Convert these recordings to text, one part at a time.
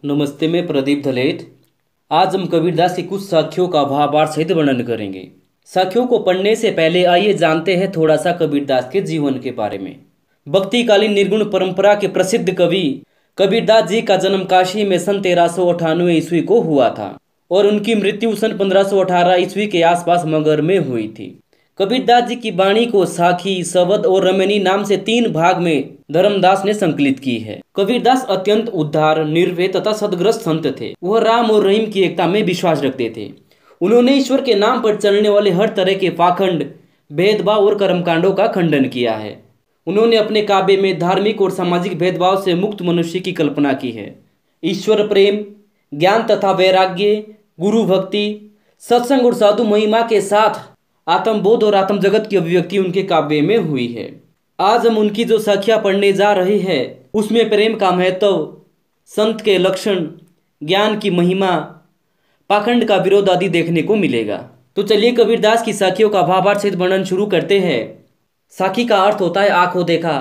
नमस्ते, मैं प्रदीप धलेट। आज हम कबीरदास की कुछ साखियों का भावार्थ सहित वर्णन करेंगे। साखियों को पढ़ने से पहले आइए जानते हैं थोड़ा सा कबीरदास के जीवन के बारे में। भक्तिकालीन निर्गुण परंपरा के प्रसिद्ध कवि कबीरदास जी का जन्म काशी में सन 1398 ईस्वी को हुआ था और उनकी मृत्यु सन 1518 ईस्वी के आसपास मगहर में हुई थी। कबीरदास जी की वाणी को साखी, सवद और रमणी नाम से 3 भाग में धर्मदास ने संकलित की है। कबीरदास अत्यंत उद्धार, निर्भय तथा सदग्रस्त संत थे। वह राम और रहीम की एकता में विश्वास रखते थे। उन्होंने ईश्वर के नाम पर चलने वाले हर तरह के पाखंड, भेदभाव और कर्मकांडों का खंडन किया है। उन्होंने अपने काव्य में धार्मिक और सामाजिक भेदभाव से मुक्त मनुष्य की कल्पना की है। ईश्वर प्रेम, ज्ञान तथा वैराग्य, गुरु भक्ति, सत्संग और साधु महिमा के साथ आत्मबोध और आत्म जगत की अभिव्यक्ति उनके काव्य में हुई है। आज हम उनकी जो साखियां पढ़ने जा रहे हैं उसमें प्रेम का महत्व, संत के लक्षण, ज्ञान की महिमा, पाखंड का विरोध आदि देखने को मिलेगा। तो चलिए कबीरदास की साखियों का भावार्थ सहित वर्णन शुरू करते हैं। साखी का अर्थ होता है आंखों देखा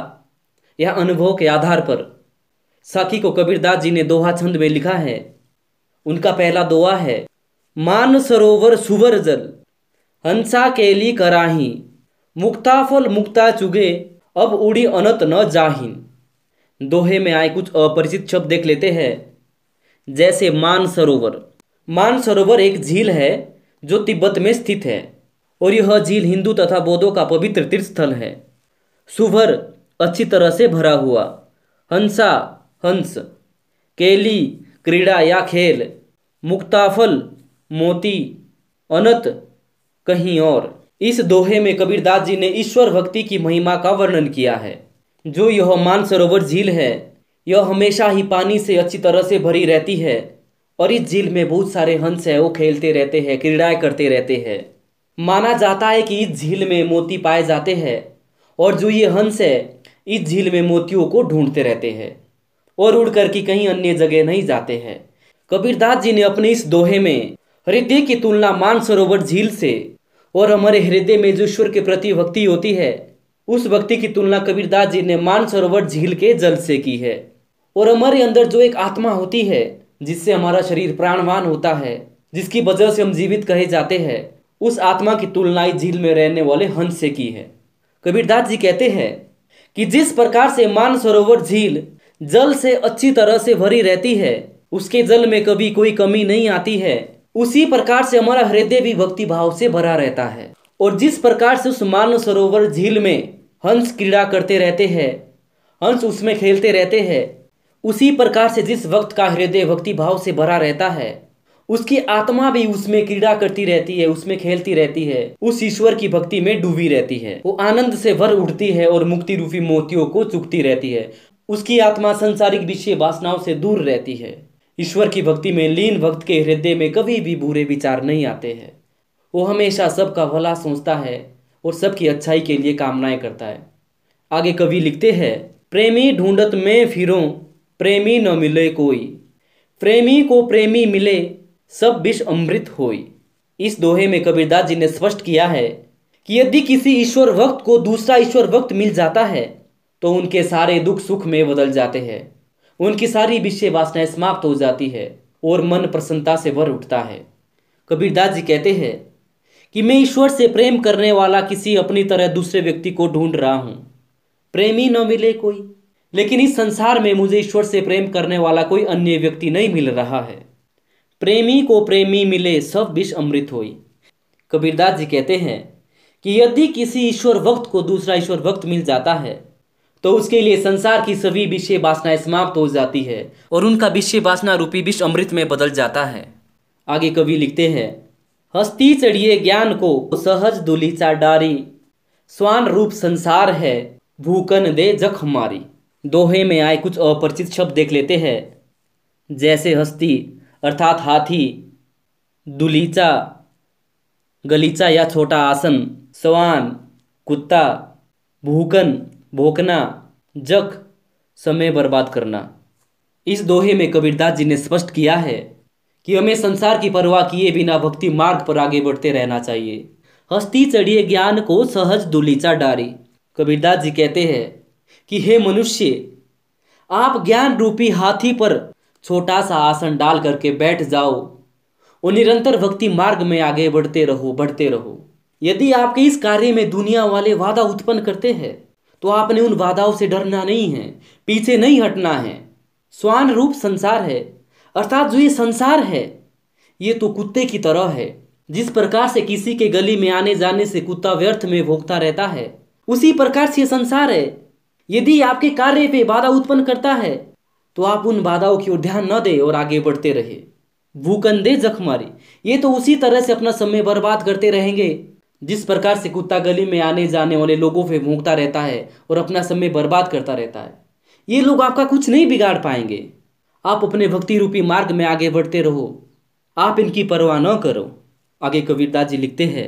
या अनुभव के आधार पर। साखी को कबीरदास जी ने दोहा छंद में लिखा है। उनका पहला दोहा है, मान सरोवर सुवर जल, हंसा केली कराही, मुक्ता फल मुक्ता चुगे, अब उड़ी अनत न जाहिन। दोहे में आए कुछ अपरिचित शब्द देख लेते हैं। जैसे मान सरोवर। मान सरोवर एक झील है जो तिब्बत में स्थित है और यह झील हिंदू तथा बौद्धों का पवित्र तीर्थ स्थल है। सुभर अच्छी तरह से भरा हुआ। हंसा हंस। केली क्रीड़ा या खेल। मुक्ताफल मोती। अनत कहीं और। इस दोहे में कबीरदास जी ने ईश्वर भक्ति की महिमा का वर्णन किया है। जो यह मानसरोवर झील है यह हमेशा ही पानी से अच्छी तरह से भरी रहती है और इस झील में बहुत सारे हंस है, वो खेलते रहते हैं, क्रीड़ाएं करते रहते हैं। माना जाता है कि इस झील में मोती पाए जाते हैं और जो ये हंस है इस झील में मोतियों को ढूंढते रहते हैं और उड़ कर के कहीं अन्य जगह नहीं जाते हैं। कबीरदास जी ने अपने इस दोहे में हृदय की तुलना मानसरोवर झील से और हमारे हृदय में जो ईश्वर के प्रति भक्ति होती है उस भक्ति की तुलना कबीरदास जी ने मानसरोवर झील के जल से की है। और हमारे अंदर जो एक आत्मा होती है जिससे हमारा शरीर प्राणवान होता है, जिसकी वजह से हम जीवित कहे जाते हैं, उस आत्मा की तुलना इस झील में रहने वाले हंस से की है। कबीरदास जी कहते हैं कि जिस प्रकार से मानसरोवर झील जल से अच्छी तरह से भरी रहती है, उसके जल में कभी कोई कमी नहीं आती है, उसी प्रकार से हमारा हृदय भी भक्ति भाव से भरा रहता है। और जिस प्रकार से उस मानसरोवर झील में हंस क्रीड़ा करते रहते हैं, हंस उसमें खेलते रहते हैं, उसी प्रकार से जिस वक्त का हृदय भक्ति भाव से भरा रहता है उसकी आत्मा भी उसमें क्रीड़ा करती रहती है, उसमें खेलती रहती है, उस ईश्वर की भक्ति में डूबी रहती है। वो आनंद से भर उठती है और मुक्ति रूपी मोतियों को चुगती रहती है। उसकी आत्मा संसारिक विषय वासनाओं से दूर रहती है। ईश्वर की भक्ति में लीन भक्त के हृदय में कभी भी बुरे विचार नहीं आते हैं। वो हमेशा सबका भला सोचता है और सबकी अच्छाई के लिए कामनाएं करता है। आगे कवि लिखते हैं, प्रेमी ढूंढत में फिरूं, प्रेमी न मिले कोई, प्रेमी को प्रेमी मिले, सब विष अमृत होई। इस दोहे में कबीरदास जी ने स्पष्ट किया है कि यदि किसी ईश्वर भक्त को दूसरा ईश्वर भक्त मिल जाता है तो उनके सारे दुख सुख में बदल जाते हैं, उनकी सारी विषय वासनाएं समाप्त हो जाती है और मन प्रसन्नता से भर उठता है। कबीरदास जी कहते हैं कि मैं ईश्वर से प्रेम करने वाला किसी अपनी तरह दूसरे व्यक्ति को ढूंढ रहा हूँ, प्रेमी न मिले कोई। लेकिन इस संसार में मुझे ईश्वर से प्रेम करने वाला कोई अन्य व्यक्ति नहीं मिल रहा है। प्रेमी को प्रेमी मिले, सब विष अमृत होई। कबीरदास जी कहते हैं कि यदि किसी ईश्वर भक्त को दूसरा ईश्वर भक्त मिल जाता है तो उसके लिए संसार की सभी विषय वासनाएं समाप्त हो जाती है और उनका विषय वासना रूपी विष अमृत में बदल जाता है। आगे कवि लिखते हैं, हस्ती चढ़िए ज्ञान को सहज दुलीचा डारी, स्वान रूप संसार है भूकन दे जख मारी। दोहे में आए कुछ अपरिचित शब्द देख लेते हैं। जैसे हस्ती अर्थात हाथी, दुलीचा गलीचा या छोटा आसन, स्वान कुत्ता, भूकन भोंकना, जख समय बर्बाद करना। इस दोहे में कबीरदास जी ने स्पष्ट किया है कि हमें संसार की परवाह किए बिना भक्ति मार्ग पर आगे बढ़ते रहना चाहिए। हस्ती चढ़िए ज्ञान को सहज दुलीचा डारी। कबीरदास जी कहते हैं कि हे मनुष्य, आप ज्ञान रूपी हाथी पर छोटा सा आसन डाल करके बैठ जाओ और निरंतर भक्ति मार्ग में आगे बढ़ते रहो, बढ़ते रहो। यदि आपके इस कार्य में दुनिया वाले बाधा उत्पन्न करते हैं तो आपने उन बाधाओं से डरना नहीं है, पीछे नहीं हटना है। स्वान रूप संसार है, अर्थात जो ये संसार है ये तो कुत्ते की तरह है। जिस प्रकार से किसी के गली में आने जाने से कुत्ता व्यर्थ में भोंकता रहता है, उसी प्रकार से ये संसार है। यदि आपके कार्य पे बाधा उत्पन्न करता है तो आप उन बाधाओं की ओर ध्यान न दें और आगे बढ़ते रहे। भूकंदे जखमारी, ये तो उसी तरह से अपना समय बर्बाद करते रहेंगे जिस प्रकार से कुत्ता गली में आने जाने वाले लोगों पे भौंकता रहता है और अपना समय बर्बाद करता रहता है। ये लोग आपका कुछ नहीं बिगाड़ पाएंगे। आप अपने भक्ति रूपी मार्ग में आगे बढ़ते रहो, आप इनकी परवाह न करो। आगे कबीरदास जी लिखते हैं,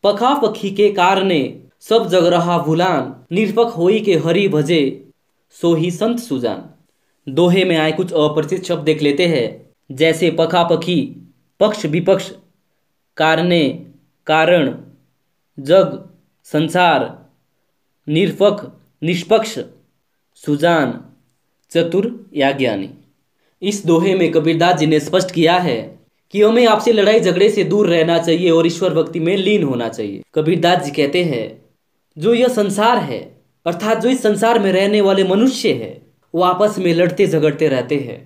पखा पखी के कारणे सब जग रहा भूलान, निरपक होई के हरि भजे सो ही संत सुजान। दोहे में आए कुछ अपरिचित शब्द देख लेते हैं, जैसे पखा पखी पक्ष विपक्ष, कारणे कारण, जग संसार, निरपक निष्पक्ष, सुजान चतुर या ज्ञानी। इस दोहे में कबीरदास जी ने स्पष्ट किया है कि हमें आपसे लड़ाई झगड़े से दूर रहना चाहिए और ईश्वर भक्ति में लीन होना चाहिए। कबीरदास जी कहते हैं, जो यह संसार है अर्थात जो इस संसार में रहने वाले मनुष्य है वो आपस में लड़ते झगड़ते रहते हैं,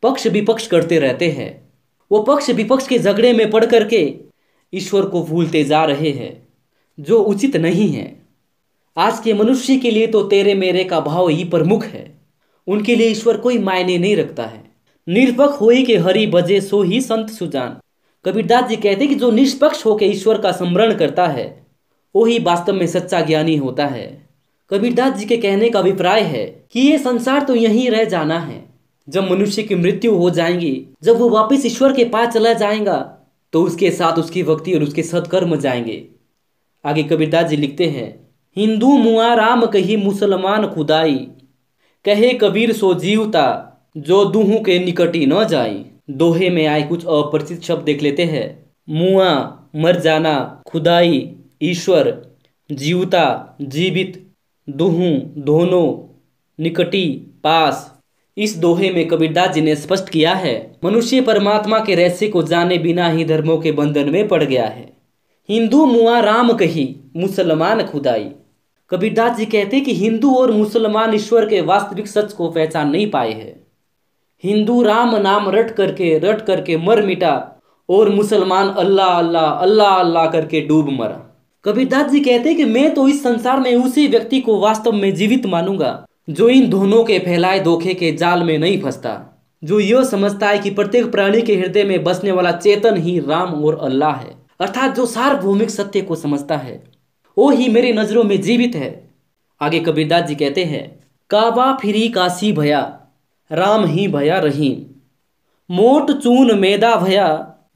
पक्ष विपक्ष करते रहते हैं। वो पक्ष विपक्ष के झगड़े में पड़ करके ईश्वर को भूलते जा रहे हैं, जो उचित नहीं है। आज के मनुष्य के लिए तो तेरे मेरे का भाव ही प्रमुख है, उनके लिए ईश्वर कोई मायने नहीं रखता है। निरपक्ष होई के हरि भजे सो ही संत सुजान। कबीरदास जी कहते कि जो निष्पक्ष होकर ईश्वर का स्मरण करता है वो ही वास्तव में सच्चा ज्ञानी होता है। कबीरदास जी के कहने का अभिप्राय है कि ये संसार तो यहीं रह जाना है। जब मनुष्य की मृत्यु हो जाएंगी, जब वो वापस ईश्वर के पास चला जाएगा तो उसके साथ उसकी भक्ति और उसके सत्कर्म जाएंगे। आगे कबीरदास जी लिखते हैं, हिंदू मुआ राम कही मुसलमान खुदाई, कहे कबीर सो जीवता जो दूहों के निकटी न जाई। दोहे में आए कुछ अपरिचित शब्द देख लेते हैं, मुआ मर जाना, खुदाई ईश्वर, जीवता जीवित, दूहों दोनों, निकटी पास। इस दोहे में कबीरदास जी ने स्पष्ट किया है, मनुष्य परमात्मा के रहस्य को जाने बिना ही धर्मों के बंधन में पड़ गया है। हिंदू मुआ राम कही मुसलमान खुदाई। कबीरदास जी कहते कि हिंदू और मुसलमान ईश्वर के वास्तविक सच को पहचान नहीं पाए हैं। हिंदू राम नाम रट करके मर मिटा और मुसलमान अल्लाह अल्लाह अल्लाह अल्लाह करके डूब मरा। कबीरदास जी कहते कि मैं तो इस संसार में उसी व्यक्ति को वास्तव में जीवित मानूंगा जो इन दोनों के फैलाए धोखे के जाल में नहीं फंसता, जो यह समझता है कि प्रत्येक प्राणी के हृदय में बसने वाला चेतन ही राम और अल्लाह है, अर्थात जो सार्वभौमिक सत्य को समझता है वो ही मेरी नजरों में जीवित है। आगे कबीरदास जी कहते हैं, काबा फिरी काशी भया राम ही भया रहीम, मोट चून मैदा भया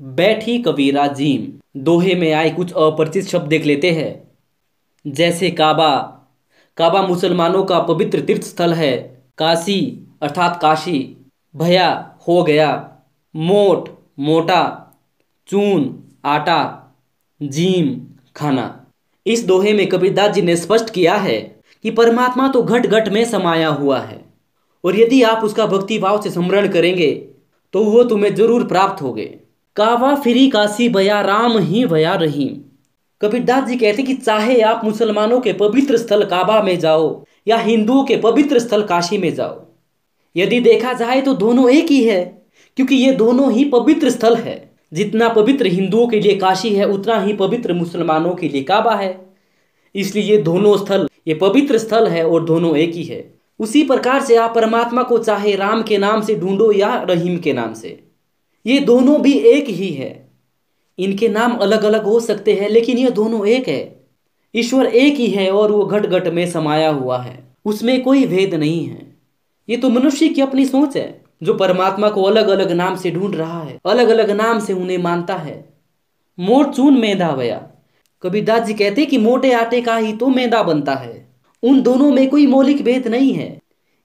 बैठी कबीरा जीम। दोहे में आए कुछ अपरिचित शब्द देख लेते हैं, जैसे काबा, काबा मुसलमानों का पवित्र तीर्थ स्थल है। काशी अर्थात काशी, भया हो गया, मोट मोटा, चून आटा, जीम खाना। इस दोहे में कबीरदास जी ने स्पष्ट किया है कि परमात्मा तो घट घट में समाया हुआ है और यदि आप उसका भक्ति भाव से स्मरण करेंगे तो वो तुम्हें जरूर प्राप्त होगे। कावा फिरी काशी भया राम ही भया रहीम। कबीरदास जी कहते कि चाहे आप मुसलमानों के पवित्र स्थल काबा में जाओ या हिंदुओं के पवित्र स्थल काशी में जाओ, यदि देखा जाए तो दोनों एक ही है, क्योंकि ये दोनों ही पवित्र स्थल है। जितना पवित्र हिंदुओं के लिए काशी है उतना ही पवित्र मुसलमानों के लिए काबा है। इसलिए ये दोनों स्थल, ये पवित्र स्थल है और दोनों एक ही है। उसी प्रकार से आप परमात्मा को चाहे राम के नाम से ढूंढो या रहीम के नाम से, ये दोनों भी एक ही है। इनके नाम अलग अलग हो सकते हैं लेकिन ये दोनों एक है। ईश्वर एक ही है और वो घट घट में समाया हुआ है, उसमें कोई भेद नहीं है। ये तो मनुष्य की अपनी सोच है जो परमात्मा को अलग अलग नाम से ढूंढ रहा है, अलग अलग नाम से उन्हें मानता है। मोट चून मैदा भया। कबीरदास जी कहते कि मोटे आटे का ही तो मैदा बनता है, उन दोनों में कोई मौलिक भेद नहीं है।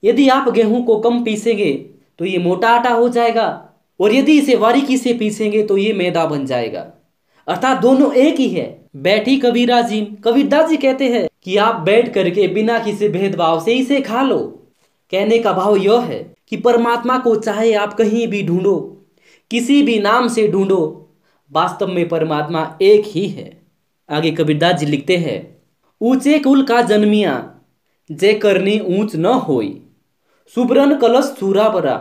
यदि आप गेहूं को कम पीसेंगे तो ये मोटा आटा हो जाएगा और यदि इसे बारीकी से पीसेंगे तो ये मैदा बन जाएगा, अर्थात दोनों एक ही है। बैठी कबीरा जीम। कबीरदास जी कहते हैं कि आप बैठ करके बिना किसी भेदभाव से इसे खा लो। कहने का भाव यह है कि परमात्मा को चाहे आप कहीं भी ढूंढो, किसी भी नाम से ढूंढो, वास्तव में परमात्मा एक ही है। आगे कबीरदास जी लिखते हैं, ऊंचे कुल का जन्मिया जे करनी ऊंच न होई, सुबरन कलश सूरा बरा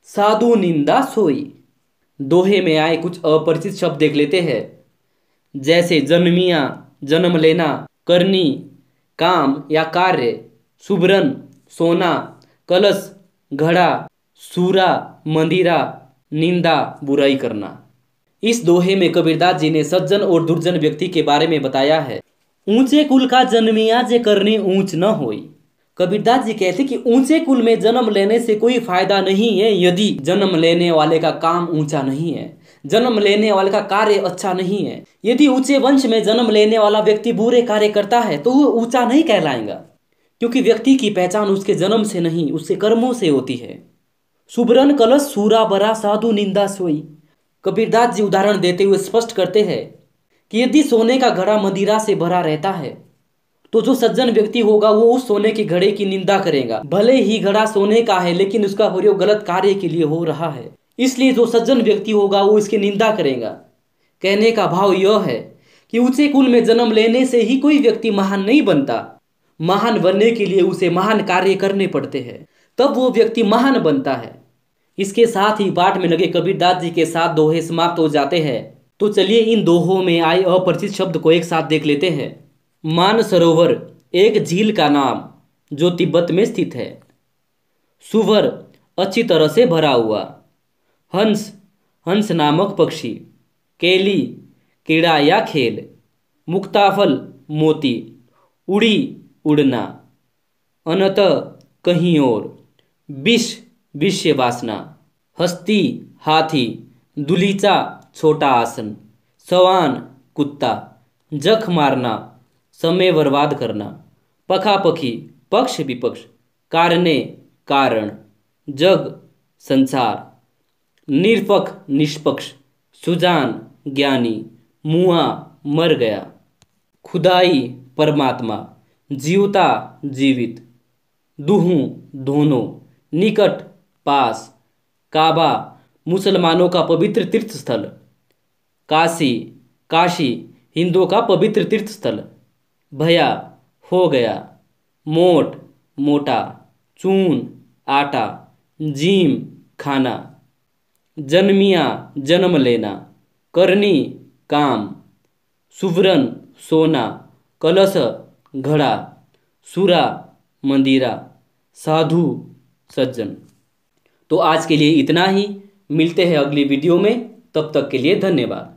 साधु निंदा सोई। दोहे में आए कुछ अपरिचित शब्द देख लेते हैं, जैसे जन्मिया जन्म लेना, करनी काम या कार्य, सुबरन सोना, कलश घड़ा, सूरा मंदिरा, निंदा बुराई करना। इस दोहे में कबीरदास जी ने सज्जन और दुर्जन व्यक्ति के बारे में बताया है। ऊंचे कुल का जन्मिया जे करनी ऊंच न होई। कबीरदास जी कहते कि ऊंचे कुल में जन्म लेने से कोई फायदा नहीं है यदि जन्म लेने वाले का काम ऊंचा नहीं है, जन्म लेने वाले का कार्य अच्छा नहीं है। यदि ऊंचे वंश में जन्म लेने वाला व्यक्ति बुरे कार्य करता है तो वो ऊंचा नहीं कहलाएगा, क्योंकि व्यक्ति की पहचान उसके जन्म से नहीं उसके कर्मों से होती है। सुबरन कलश सूरा बरा साधु निंदा सोई। कबीरदास जी उदाहरण देते हुए स्पष्ट करते हैं कि यदि सोने का घड़ा मदिरा से भरा रहता है तो जो सज्जन व्यक्ति होगा वो उस सोने के घड़े की निंदा करेगा। भले ही घड़ा सोने का है लेकिन उसका प्रयोग गलत कार्य के लिए हो रहा है, इसलिए जो सज्जन व्यक्ति होगा वो इसकी निंदा करेगा। कहने का भाव यह है कि ऊंचे कुल में जन्म लेने से ही कोई व्यक्ति महान नहीं बनता। महान बनने के लिए उसे महान कार्य करने पड़ते हैं, तब वो व्यक्ति महान बनता है। इसके साथ ही पाठ में लगे कबीरदास जी के 7 दोहे समाप्त हो जाते हैं। तो चलिए इन दोहों में आए अपरिचित शब्द को एक साथ देख लेते हैं। मानसरोवर एक झील का नाम जो तिब्बत में स्थित है। सुवर अच्छी तरह से भरा हुआ। हंस हंस नामक पक्षी। केली कीड़ा या खेल। मुक्ताफल मोती। उड़ी उड़ना। अनत कहीं और। विष विषय वासना। हस्ती हाथी। दुलीचा छोटा आसन। सवान कुत्ता। जख मारना समय बर्बाद करना। पखापखी पक्ष विपक्ष। कारणे कारण। जग संसार। निरपक्ष निष्पक्ष। सुजान ज्ञानी। मुआ मर गया। खुदाई परमात्मा। जीवता जीवित। दुहू दोनों। निकट पास। काबा मुसलमानों का पवित्र तीर्थ स्थल। काशी काशी हिंदुओं का पवित्र तीर्थ स्थल। भया हो गया। मोट मोटा। चून आटा। जीम खाना। जन्मिया जन्म लेना। करनी काम। सुवरन सोना। कलश घड़ा। सुरा मंदिरा। साधु सज्जन। तो आज के लिए इतना ही, मिलते हैं अगली वीडियो में, तब तक के लिए धन्यवाद।